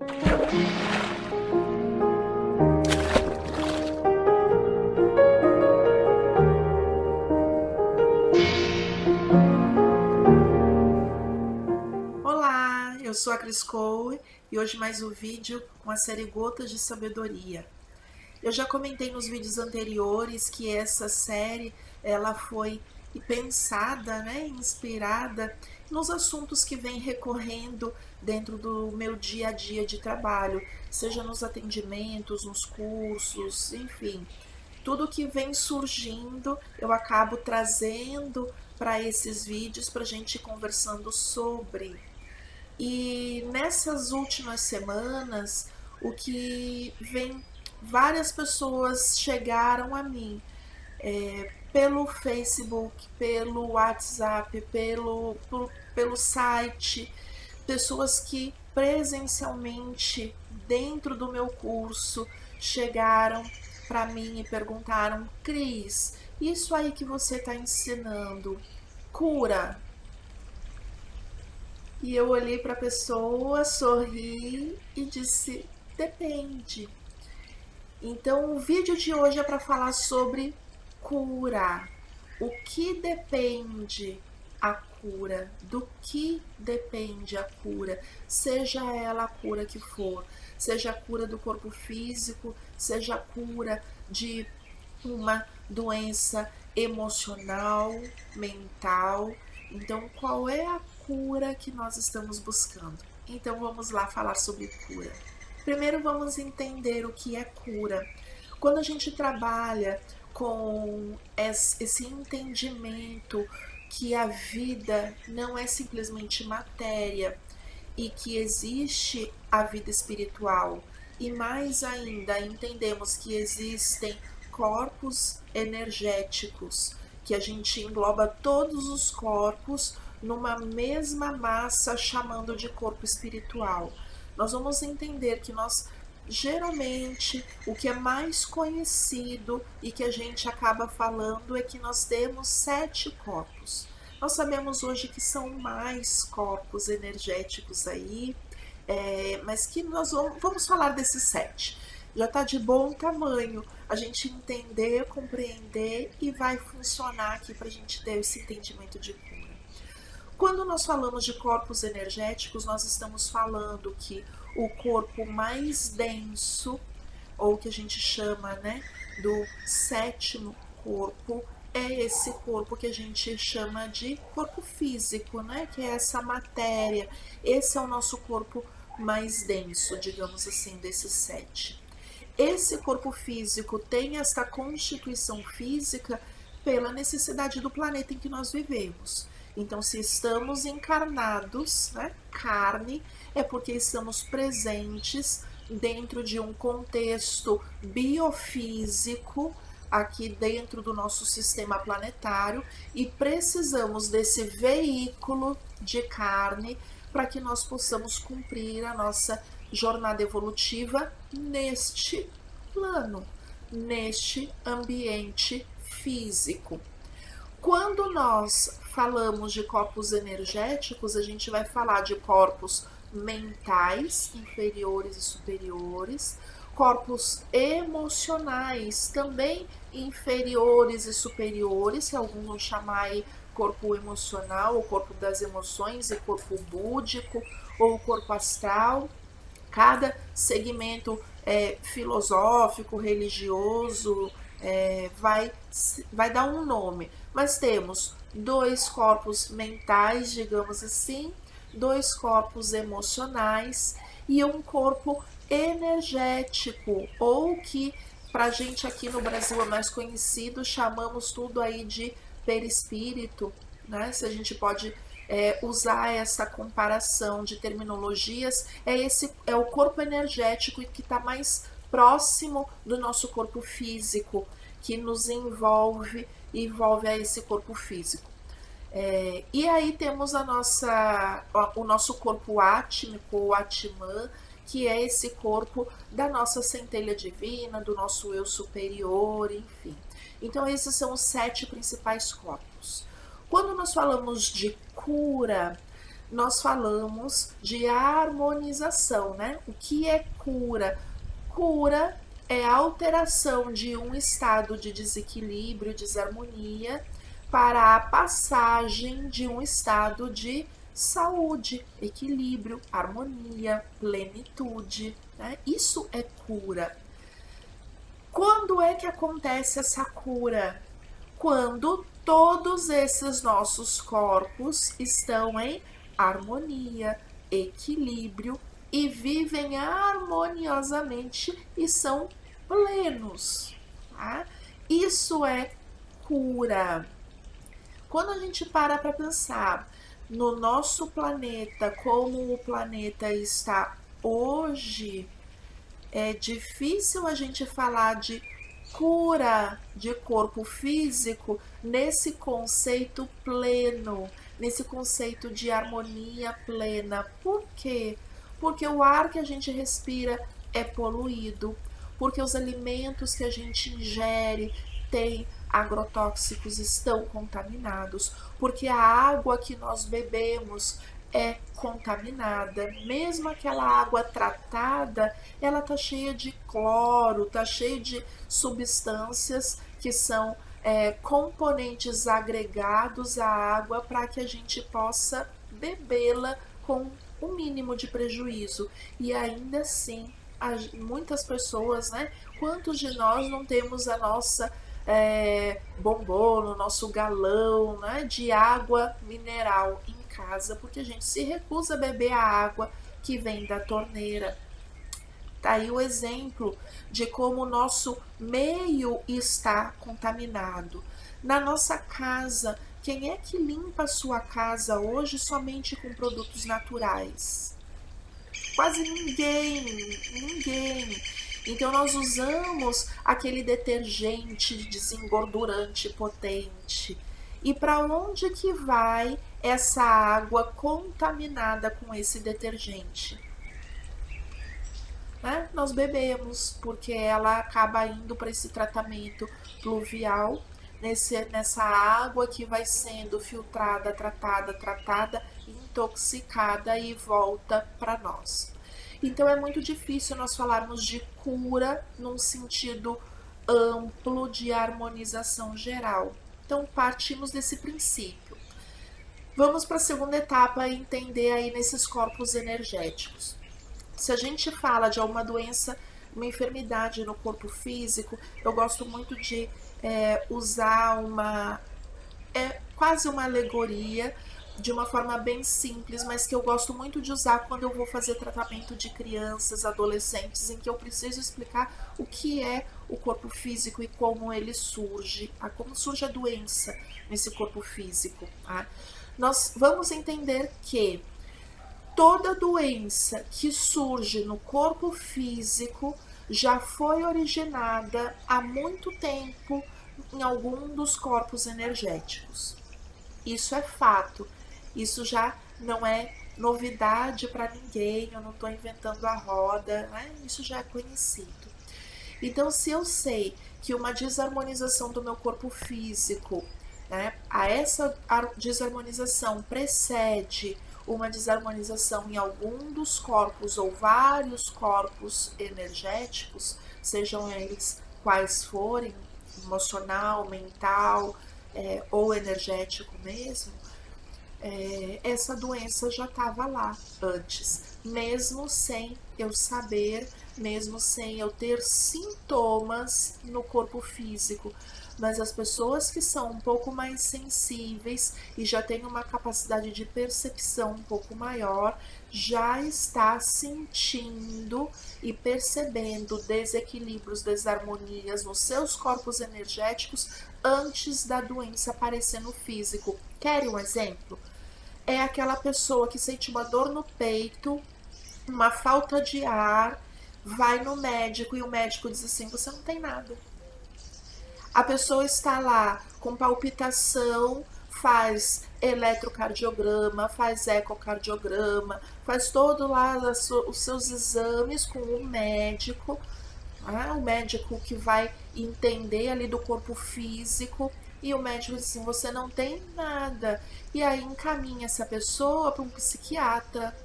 Olá, eu sou a Cris Cole e hoje mais um vídeo com a série Gotas de Sabedoria. Eu já comentei nos vídeos anteriores que essa série ela foi pensada, inspirada nos assuntos que vem recorrendo dentro do meu dia a dia de trabalho, seja nos atendimentos, nos cursos, enfim. Tudo que vem surgindo eu acabo trazendo para esses vídeos para a gente ir conversando sobre. E nessas últimas semanas, o que vem, várias pessoas chegaram a mim pelo Facebook, pelo WhatsApp, pelo site, pessoas que presencialmente dentro do meu curso chegaram para mim e perguntaram: Cris, isso aí que você está ensinando cura? E eu olhei para a pessoa, sorri e disse: depende. Então, o vídeo de hoje é para falar sobre cura. O que depende a cura? Do que depende a cura? Seja ela a cura que for, seja a cura do corpo físico, seja a cura de uma doença emocional, mental. Então, qual é a cura que nós estamos buscando? Então, vamos lá falar sobre cura. Primeiro, vamos entender o que é cura. Quando a gente trabalha com esse entendimento que a vida não é simplesmente matéria e que existe a vida espiritual, e mais ainda entendemos que existem corpos energéticos, que a gente engloba todos os corpos numa mesma massa chamando de corpo espiritual. Nós vamos entender que nós geralmente o que é mais conhecido e que a gente acaba falando é que nós temos 7 corpos. Nós sabemos hoje que são mais corpos energéticos aí, mas que nós vamos falar desses 7. Já está de bom tamanho a gente entender, compreender e vai funcionar aqui para a gente ter esse entendimento de cura. Quando nós falamos de corpos energéticos, nós estamos falando que o corpo mais denso, ou que a gente chama do 7º corpo, é esse corpo que a gente chama de corpo físico, que é essa matéria. Esse é o nosso corpo mais denso, digamos assim, desses 7. Esse corpo físico tem essa constituição física pela necessidade do planeta em que nós vivemos. Então, se estamos encarnados, carne, é porque estamos presentes dentro de um contexto biofísico aqui dentro do nosso sistema planetário e precisamos desse veículo de carne para que nós possamos cumprir a nossa jornada evolutiva neste plano, neste ambiente físico. Quando nós falamos de corpos energéticos, a gente vai falar de corpos mentais, inferiores e superiores, corpos emocionais, também inferiores e superiores, que alguns vão chamar aí corpo emocional, o corpo das emoções, e corpo búdico, ou o corpo astral. Cada segmento filosófico, religioso, vai dar um nome, mas temos 2 corpos mentais, digamos assim, 2 corpos emocionais e um corpo energético, ou que pra gente aqui no Brasil é mais conhecido, chamamos tudo aí de perispírito, se a gente pode usar essa comparação de terminologias, é o corpo energético que está mais próximo do nosso corpo físico, que nos envolve a esse corpo físico. E aí temos o nosso corpo átmico ou Atman, que é esse corpo da nossa centelha divina, do nosso eu superior, enfim. Então esses são os 7 principais corpos. Quando nós falamos de cura, nós falamos de harmonização, né? O que é cura? Cura é a alteração de um estado de desequilíbrio, desarmonia, para a passagem de um estado de saúde, equilíbrio, harmonia, plenitude, né? Isso é cura. Quando é que acontece essa cura? Quando todos esses nossos corpos estão em harmonia, equilíbrio e vivem harmoniosamente e são plenos. Tá? Isso é cura. Quando a gente para pensar no nosso planeta, como o planeta está hoje, é difícil a gente falar de cura de corpo físico nesse conceito pleno, nesse conceito de harmonia plena. Por quê? Porque o ar que a gente respira é poluído, porque os alimentos que a gente ingere têm agrotóxicos, estão contaminados, porque a água que nós bebemos é contaminada, mesmo aquela água tratada, ela tá cheia de cloro, tá cheia de substâncias que são componentes agregados à água para que a gente possa bebê-la com o mínimo de prejuízo. E ainda assim, muitas pessoas, né? Quantos de nós não temos a nossa bombom, o nosso galão, né, de água mineral em casa, porque a gente se recusa a beber a água que vem da torneira. Tá aí o exemplo de como o nosso meio está contaminado. Na nossa casa, quem é que limpa a sua casa hoje somente com produtos naturais? Quase ninguém, ninguém. Então nós usamos aquele detergente desengordurante potente. E para onde que vai essa água contaminada com esse detergente? Né? Nós bebemos, porque ela acaba indo para esse tratamento pluvial, nessa água que vai sendo filtrada, tratada, intoxicada e volta para nós. Então é muito difícil nós falarmos de cura num sentido amplo de harmonização geral. Então partimos desse princípio. Vamos para a segunda etapa e entender aí nesses corpos energéticos. Se a gente fala de alguma doença, uma enfermidade no corpo físico, eu gosto muito de usar quase uma alegoria, de uma forma bem simples, mas que eu gosto muito de usar quando eu vou fazer tratamento de crianças, adolescentes, em que eu preciso explicar o que é o corpo físico e como ele surge, como surge a doença nesse corpo físico. Tá? Nós vamos entender que toda doença que surge no corpo físico já foi originada há muito tempo em algum dos corpos energéticos. Isso é fato. Isso já não é novidade para ninguém, eu não estou inventando a roda, né? Isso já é conhecido. Então, se eu sei que uma desarmonização do meu corpo físico, né, a essa desarmonização precede uma desarmonização em algum dos corpos ou vários corpos energéticos, sejam eles quais forem, emocional, mental ou energético mesmo, essa doença já estava lá antes, mesmo sem eu saber, mesmo sem eu ter sintomas no corpo físico. Mas as pessoas que são um pouco mais sensíveis e já têm uma capacidade de percepção um pouco maior, já está sentindo e percebendo desequilíbrios, desarmonias nos seus corpos energéticos antes da doença aparecer no físico. Querem um exemplo? É aquela pessoa que sente uma dor no peito, uma falta de ar, vai no médico e o médico diz assim: você não tem nada. A pessoa está lá com palpitação, faz eletrocardiograma, faz ecocardiograma, faz todo lá os seus exames com o médico que vai entender ali do corpo físico, E o médico diz assim, você não tem nada. E aí encaminha essa pessoa para um psiquiatra.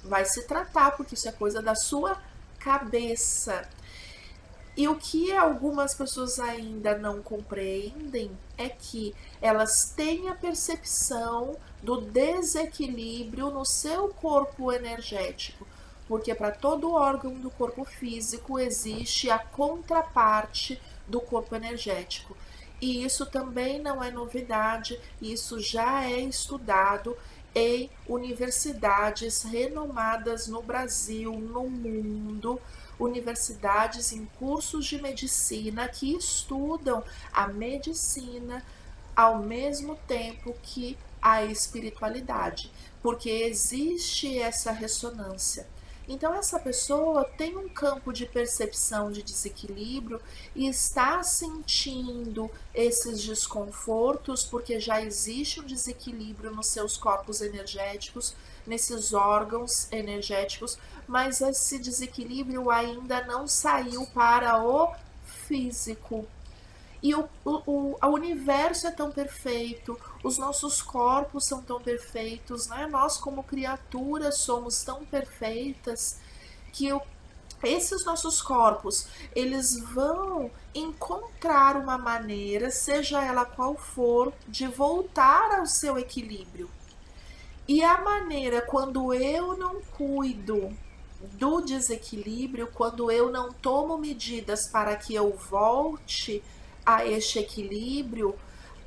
Vai se tratar, porque isso é coisa da sua cabeça. E o que algumas pessoas ainda não compreendem é que elas têm a percepção do desequilíbrio no seu corpo energético, porque para todo órgão do corpo físico existe a contraparte do corpo energético. E isso também não é novidade, isso já é estudado em universidades renomadas no Brasil, no mundo, universidades em cursos de medicina que estudam a medicina ao mesmo tempo que a espiritualidade, porque existe essa ressonância. Então, essa pessoa tem um campo de percepção de desequilíbrio e está sentindo esses desconfortos, porque já existe um desequilíbrio nos seus corpos energéticos, nesses órgãos energéticos, mas esse desequilíbrio ainda não saiu para o físico. E o universo é tão perfeito, os nossos corpos são tão perfeitos, né? Nós, como criaturas, somos tão perfeitas que esses nossos corpos, eles vão encontrar uma maneira, seja ela qual for, de voltar ao seu equilíbrio. E a maneira, quando eu não cuido do desequilíbrio, quando eu não tomo medidas para que eu volte a este equilíbrio,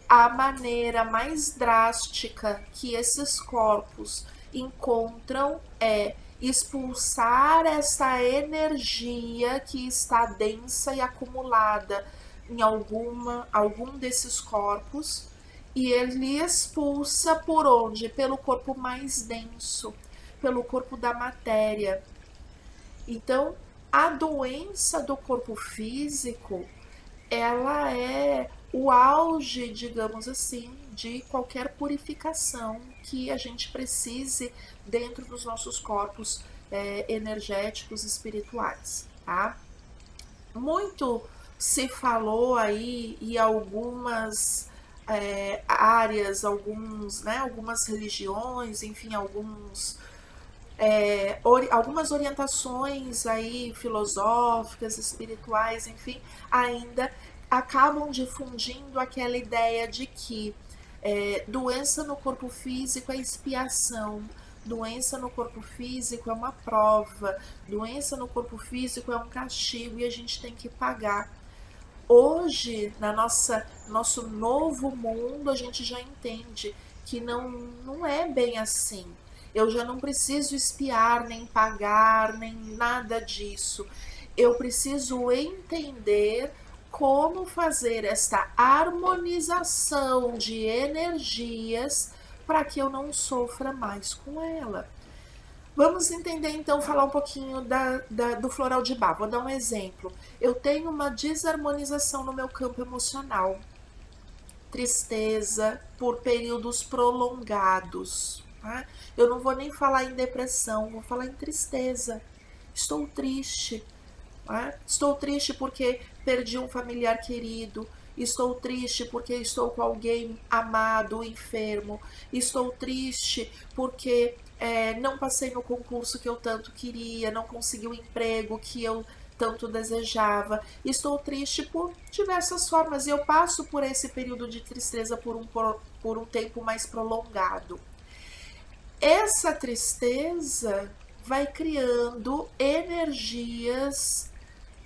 a maneira mais drástica que esses corpos encontram é expulsar essa energia que está densa e acumulada em algum desses corpos, e ele expulsa por onde? Pelo corpo mais denso, pelo corpo da matéria. Então, a doença do corpo físico, ela é o auge, digamos assim, de qualquer purificação que a gente precise dentro dos nossos corpos energéticos espirituais, tá? Muito se falou aí e algumas áreas, algumas religiões, enfim, algumas orientações aí filosóficas, espirituais, enfim, ainda acabam difundindo aquela ideia de que doença no corpo físico é expiação, doença no corpo físico é uma prova, doença no corpo físico é um castigo e a gente tem que pagar. Hoje, nosso novo mundo, a gente já entende que não é bem assim. Eu já não preciso espiar, nem pagar, nem nada disso. Eu preciso entender como fazer esta harmonização de energias para que eu não sofra mais com ela. Vamos entender então, falar um pouquinho do floral de Bach. Vou dar um exemplo. Eu tenho uma desarmonização no meu campo emocional, tristeza por períodos prolongados. Tá? Eu não vou nem falar em depressão, vou falar em tristeza. Estou triste. Tá? Estou triste porque perdi um familiar querido. Estou triste porque estou com alguém amado, enfermo. Estou triste porque não passei no concurso que eu tanto queria, não consegui o emprego que eu tanto desejava. Estou triste por diversas formas e eu passo por esse período de tristeza por um tempo mais prolongado. Essa tristeza vai criando energias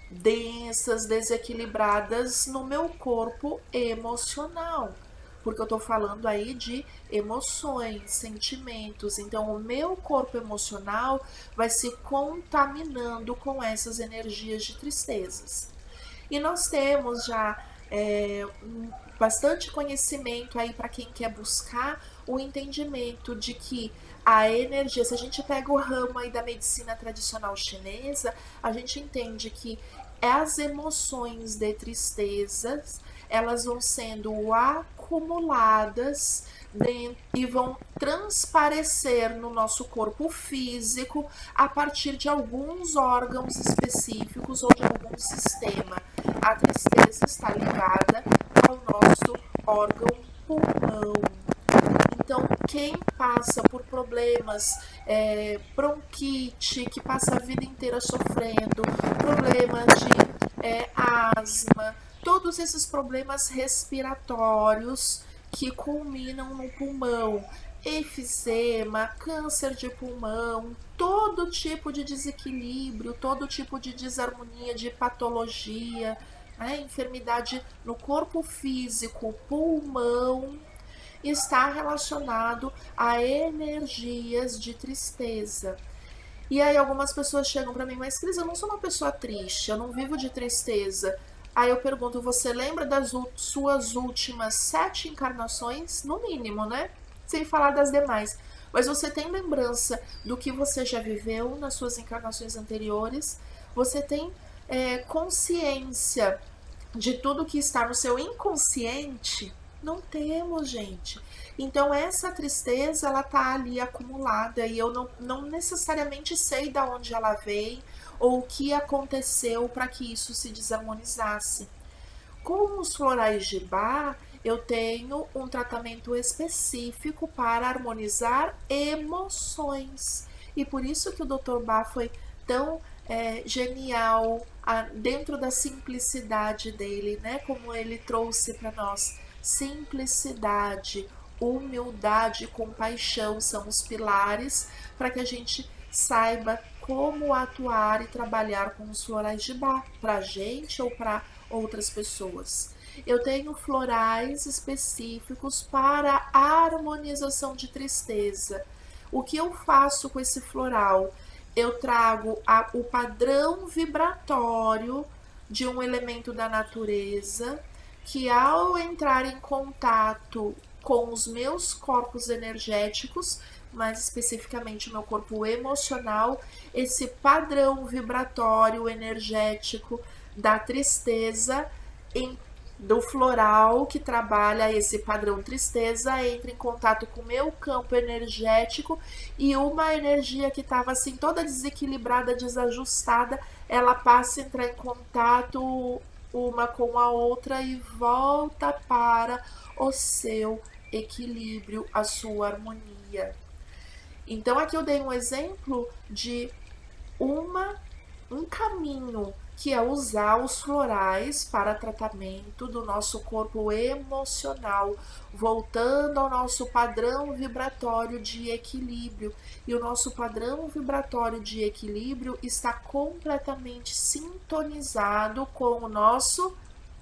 densas, desequilibradas no meu corpo emocional, porque eu estou falando aí de emoções, sentimentos. Então, o meu corpo emocional vai se contaminando com essas energias de tristezas. E nós temos já bastante conhecimento aí para quem quer buscar o entendimento de que a energia, se a gente pega o ramo aí da medicina tradicional chinesa, a gente entende que as emoções de tristezas, elas vão sendo acumuladas e vão transparecer no nosso corpo físico a partir de alguns órgãos específicos ou de algum sistema. A tristeza está ligada ao nosso órgão pulmão. Então, quem passa por problemas, bronquite, que passa a vida inteira sofrendo, problemas de asma, todos esses problemas respiratórios que culminam no pulmão, efizema, câncer de pulmão, todo tipo de desequilíbrio, todo tipo de desarmonia, de patologia, né, enfermidade no corpo físico, pulmão, está relacionado a energias de tristeza. E aí algumas pessoas chegam para mim, mas Cris, eu não sou uma pessoa triste, eu não vivo de tristeza. Aí eu pergunto, você lembra das suas últimas 7 encarnações? No mínimo, né? Sem falar das demais. Mas você tem lembrança do que você já viveu nas suas encarnações anteriores? Você tem consciência de tudo que está no seu inconsciente? Não temos, gente. Então essa tristeza, ela tá ali acumulada e eu não necessariamente sei de onde ela veio ou o que aconteceu para que isso se desarmonizasse. Com os florais de Bach, eu tenho um tratamento específico para harmonizar emoções. E por isso que o Dr. Bach foi tão genial dentro da simplicidade dele, né? Como ele trouxe para nós. Simplicidade, humildade e compaixão são os pilares para que a gente saiba como atuar e trabalhar com os florais de Bach, para a gente ou para outras pessoas. Eu tenho florais específicos para a harmonização de tristeza. O que eu faço com esse floral? Eu trago o padrão vibratório de um elemento da natureza que, ao entrar em contato com os meus corpos energéticos, mais especificamente meu corpo emocional, esse padrão vibratório energético da tristeza do floral que trabalha esse padrão tristeza entra em contato com o meu campo energético e uma energia que estava assim toda desequilibrada, desajustada, ela passa a entrar em contato uma com a outra e volta para o seu equilíbrio, a sua harmonia. Então aqui eu dei um exemplo de um caminho que é usar os florais para tratamento do nosso corpo emocional, voltando ao nosso padrão vibratório de equilíbrio. E o nosso padrão vibratório de equilíbrio está completamente sintonizado com o nosso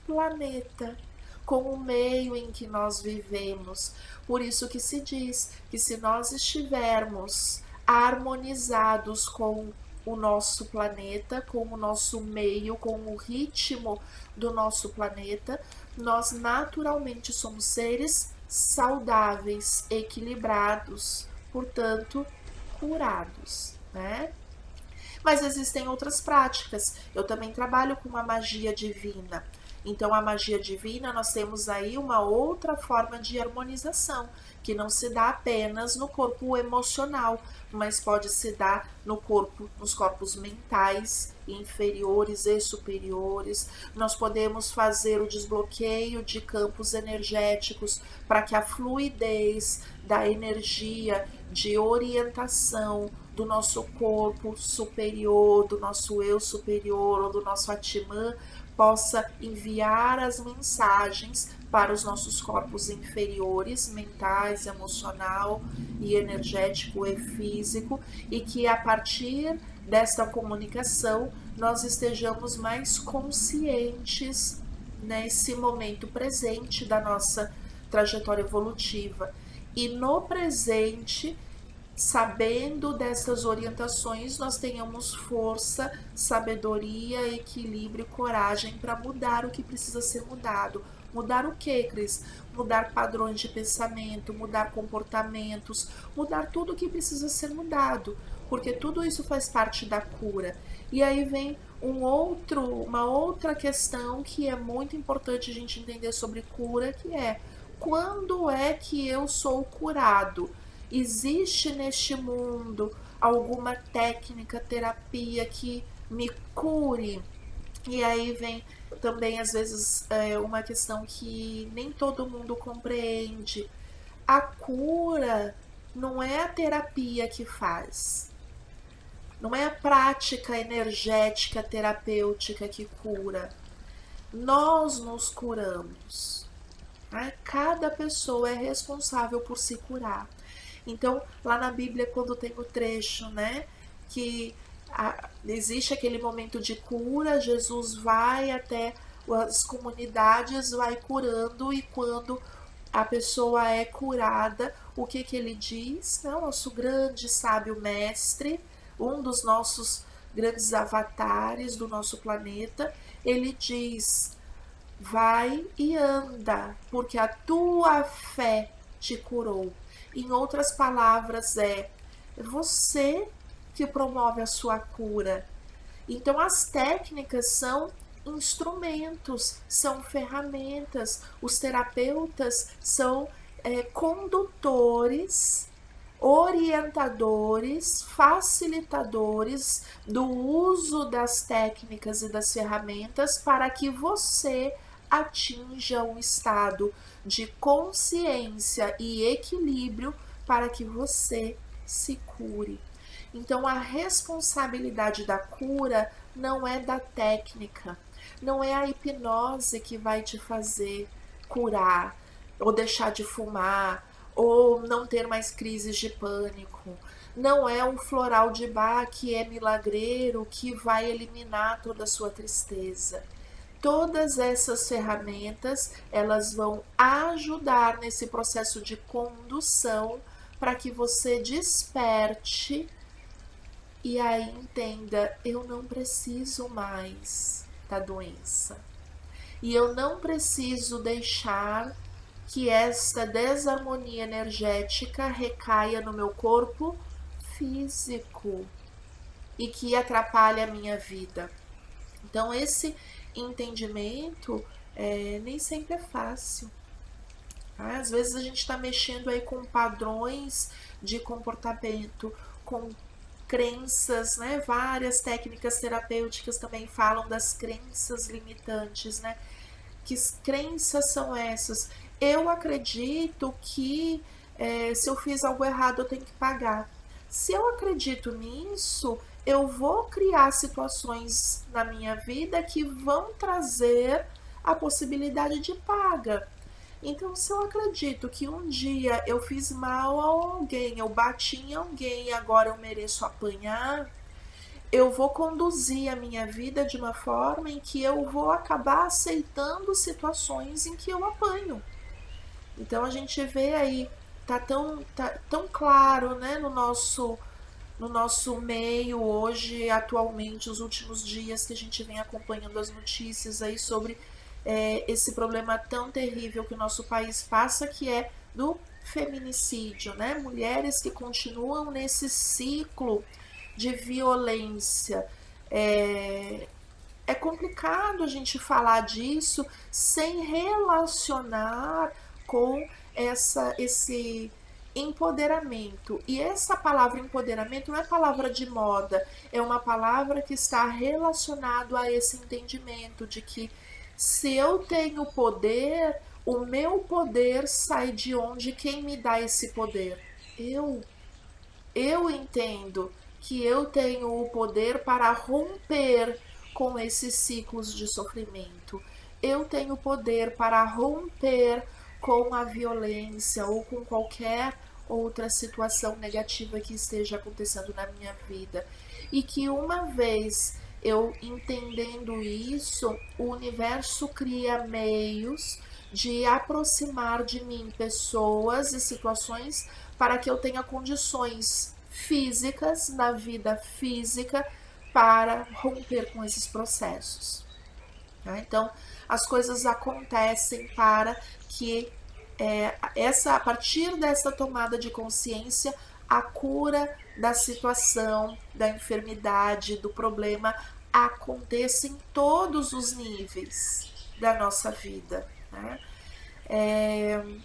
planeta, com o meio em que nós vivemos. Por isso que se diz que se nós estivermos harmonizados com o nosso planeta, com o nosso meio, com o ritmo do nosso planeta, nós naturalmente somos seres saudáveis, equilibrados, portanto, curados, né? Mas existem outras práticas. Eu também trabalho com a magia divina. Então, a magia divina, nós temos aí uma outra forma de harmonização, que não se dá apenas no corpo emocional, mas pode se dar no corpo, nos corpos mentais, inferiores e superiores. Nós podemos fazer o desbloqueio de campos energéticos para que a fluidez da energia de orientação do nosso corpo superior, do nosso eu superior ou do nosso Atman possa enviar as mensagens para os nossos corpos inferiores, mentais, emocional e energético e físico, e que a partir desta comunicação nós estejamos mais conscientes nesse momento presente da nossa trajetória evolutiva. E no presente, sabendo dessas orientações, nós tenhamos força, sabedoria, equilíbrio e coragem para mudar o que precisa ser mudado. Mudar o que, Cris? Mudar padrões de pensamento, mudar comportamentos, mudar tudo o que precisa ser mudado, porque tudo isso faz parte da cura. E aí vem uma outra questão que é muito importante a gente entender sobre cura, que é: quando é que eu sou curado? Existe neste mundo alguma técnica, terapia que me cure? E aí vem também, às vezes, uma questão que nem todo mundo compreende. A cura não é a terapia que faz, não é a prática energética terapêutica que cura. Nós nos curamos. Né? Cada pessoa é responsável por se curar. Então, lá na Bíblia, quando tem o trecho, né, que existe aquele momento de cura, Jesus vai até as comunidades, vai curando, e quando a pessoa é curada, o que que ele diz? Não, nosso grande sábio mestre, um dos nossos grandes avatares do nosso planeta, ele diz: vai e anda, porque a tua fé te curou. Em outras palavras, é você que promove a sua cura. Então, as técnicas são instrumentos, são ferramentas. Os terapeutas são condutores, orientadores, facilitadores do uso das técnicas e das ferramentas para que você atinja um estado de consciência e equilíbrio para que você se cure. Então, a responsabilidade da cura não é da técnica, não é a hipnose que vai te fazer curar, ou deixar de fumar, ou não ter mais crises de pânico. Não é um floral de Bach que é milagreiro que vai eliminar toda a sua tristeza. Todas essas ferramentas, elas vão ajudar nesse processo de condução para que você desperte e aí entenda: eu não preciso mais da doença. E eu não preciso deixar que esta desarmonia energética recaia no meu corpo físico e que atrapalhe a minha vida. Então, esse entendimento nem sempre é fácil. Tá? Às vezes a gente está mexendo aí com padrões de comportamento, com crenças, né? Várias técnicas terapêuticas também falam das crenças limitantes, né? Que crenças são essas? Eu acredito que se eu fiz algo errado eu tenho que pagar. Se eu acredito nisso, eu vou criar situações na minha vida que vão trazer a possibilidade de paga. Então, se eu acredito que um dia eu fiz mal a alguém, eu bati em alguém e agora eu mereço apanhar, eu vou conduzir a minha vida de uma forma em que eu vou acabar aceitando situações em que eu apanho. Então a gente vê aí, tá tão claro, né, no nosso meio hoje, atualmente, os últimos dias que a gente vem acompanhando as notícias aí sobre esse problema tão terrível que o nosso país passa, que é do feminicídio, né? Mulheres que continuam nesse ciclo de violência. É complicado a gente falar disso sem relacionar com esse empoderamento. E essa palavra empoderamento não é palavra de moda, é uma palavra que está relacionado a esse entendimento de que se eu tenho poder, o meu poder sai de onde? Quem me dá esse poder? Eu. Eu entendo que eu tenho o poder para romper com esses ciclos de sofrimento. Eu tenho poder para romper com a violência ou com qualquer outra situação negativa que esteja acontecendo na minha vida. E que uma vez eu entendendo isso, o universo cria meios de aproximar de mim pessoas e situações para que eu tenha condições físicas, na vida física, para romper com esses processos. Tá? Então, as coisas acontecem para que a partir dessa tomada de consciência, a cura da situação, da enfermidade, do problema aconteça em todos os níveis da nossa vida. Né?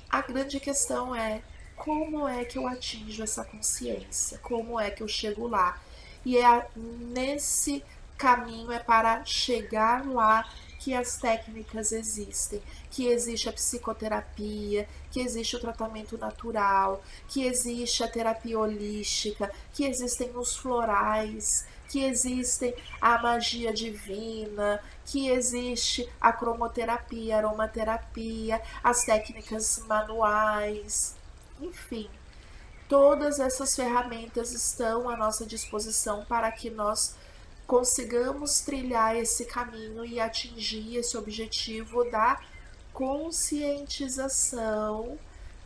A grande questão é como é que eu atinjo essa consciência, como é que eu chego lá. E é nesse caminho é para chegar lá, que as técnicas existem, que existe a psicoterapia, que existe o tratamento natural, que existe a terapia holística, que existem os florais, que existem a magia divina, que existe a cromoterapia, aromaterapia, as técnicas manuais, enfim. Todas essas ferramentas estão à nossa disposição para que nós consigamos trilhar esse caminho e atingir esse objetivo da conscientização,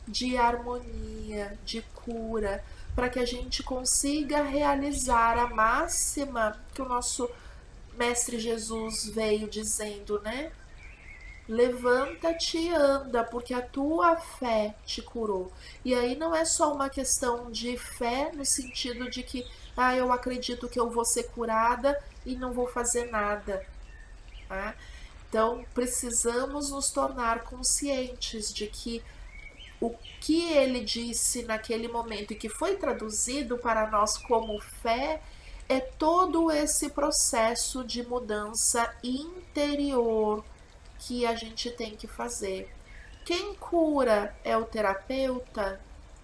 de harmonia, de cura, para que a gente consiga realizar a máxima que o nosso Mestre Jesus veio dizendo, né? Levanta-te e anda, porque a tua fé te curou. E aí não é só uma questão de fé no sentido de que, eu acredito que eu vou ser curada e não vou fazer nada. Tá? Então, precisamos nos tornar conscientes de que o que ele disse naquele momento e que foi traduzido para nós como fé é todo esse processo de mudança interior que a gente tem que fazer. Quem cura é o terapeuta?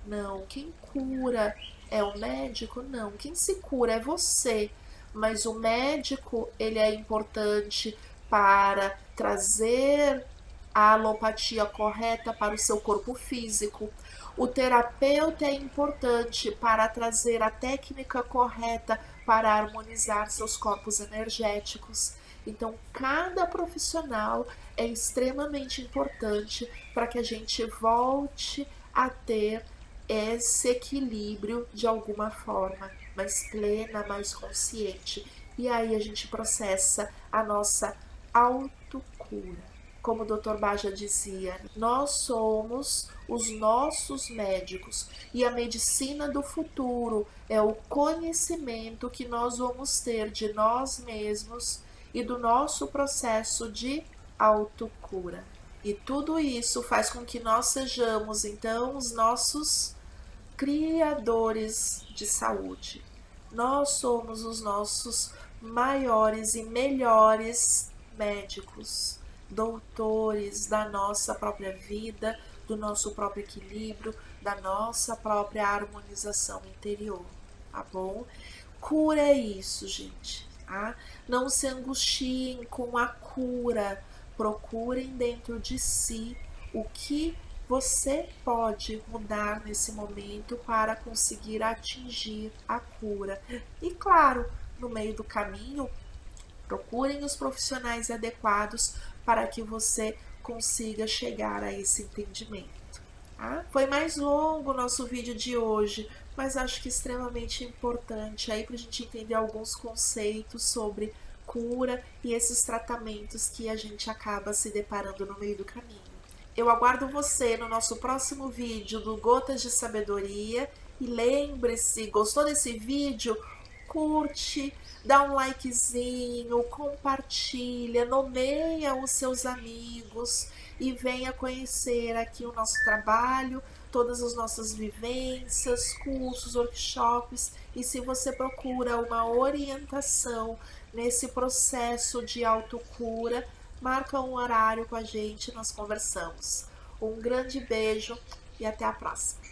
Não. Quem cura é o médico? Não. Quem se cura é você. Mas o médico, ele é importante para trazer a alopatia correta para o seu corpo físico. O terapeuta é importante para trazer a técnica correta para harmonizar seus corpos energéticos. Então, cada profissional é extremamente importante para que a gente volte a ter esse equilíbrio de alguma forma, mais plena, mais consciente. E aí a gente processa a nossa autocura. Como o Dr. Baja dizia, nós somos os nossos médicos e a medicina do futuro é o conhecimento que nós vamos ter de nós mesmos e do nosso processo de autocura. E tudo isso faz com que nós sejamos, então, os nossos criadores de saúde. Nós somos os nossos maiores e melhores médicos, doutores da nossa própria vida, do nosso próprio equilíbrio, da nossa própria harmonização interior, tá bom? Cura é isso, gente, tá? Não se angustiem com a cura, procurem dentro de si o que você pode mudar nesse momento para conseguir atingir a cura. E claro, no meio do caminho, procurem os profissionais adequados para que você consiga chegar a esse entendimento. Tá? Foi mais longo o nosso vídeo de hoje, mas acho que extremamente importante aí para a gente entender alguns conceitos sobre cura e esses tratamentos que a gente acaba se deparando no meio do caminho. Eu aguardo você no nosso próximo vídeo do Gotas de Sabedoria e lembre-se, gostou desse vídeo? Curte, dá um likezinho, compartilha, nomeia os seus amigos e venha conhecer aqui o nosso trabalho, todas as nossas vivências, cursos, workshops. E se você procura uma orientação nesse processo de autocura, marca um horário com a gente, nós conversamos. Um grande beijo e até a próxima.